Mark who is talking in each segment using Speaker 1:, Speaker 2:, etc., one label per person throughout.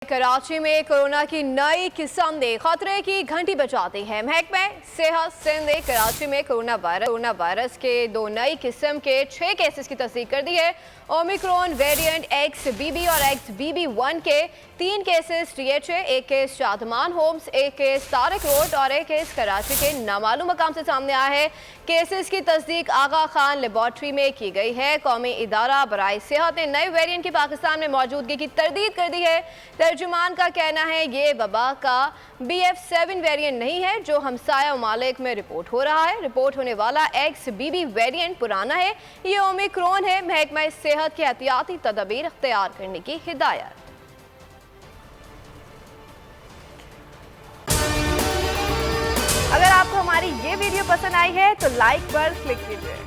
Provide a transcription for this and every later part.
Speaker 1: कराची में कोरोना की नई किस्म ने खतरे की घंटी बजाती है। महकमा सेहत सिंध ने कराची में कोरोना वायरस के 2 नई किस्म के 6 केसेस की तस्दीक कर दी है। ओमिक्रॉन वेरिएंट XBB और XBB1 के 3 केसेस THA, एक केस शादमान होम्स, एक केस तारक रोड और एक केस कराची के नामालूम मकाम से सामने आया है। केसेस की तस्दीक आगा खान लेबॉर्ट्री में की गई है। कौमी इदारा बराए सेहत ने नए वेरिएंट की पाकिस्तान में मौजूदगी की तरदीद कर दी है। तर्जुमान का कहना है ये वबा का BF7 वेरिएंट नहीं है जो हमसाया ममालिक में रिपोर्ट हो रहा है। रिपोर्ट होने वाला XBB वेरिएंट पुराना है, ये ओमिक्रॉन है। महकमा सेहत के एहतियाती तदबीर इख्तियार करने की हिदायत। अगर आपको हमारी ये वीडियो पसंद आई है तो लाइक पर क्लिक कीजिए।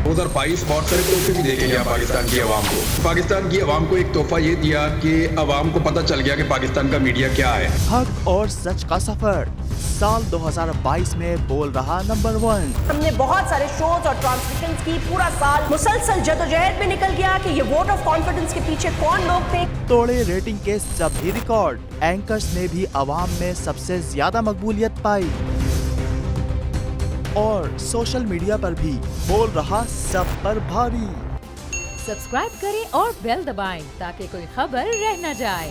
Speaker 2: 2022 बहुत सारे तोहफे भी देके गया पाकिस्तान की आवाम को। पाकिस्तान की आवाम को एक तोहफा ये दिया कि आवाम को पता चल गया कि पाकिस्तान का मीडिया क्या है।
Speaker 3: हक और सच का सफर साल 2022 में बोल रहा नंबर 1।
Speaker 4: हमने बहुत सारे शोज और ट्रांसमिशंस की, पूरा साल मुसलसल जदोजहद में निकल गया कि ये वोट ऑफ कॉन्फिडेंस के पीछे कौन लोग थे।
Speaker 3: तोड़े रेटिंग के सभी रिकॉर्ड। एंकर्स ने भी अवाम में सबसे ज्यादा मकबूलियत पाई और सोशल मीडिया पर भी बोल रहा सब पर भारी।
Speaker 5: सब्सक्राइब करें और बेल दबाएं ताकि कोई खबर रह न जाए।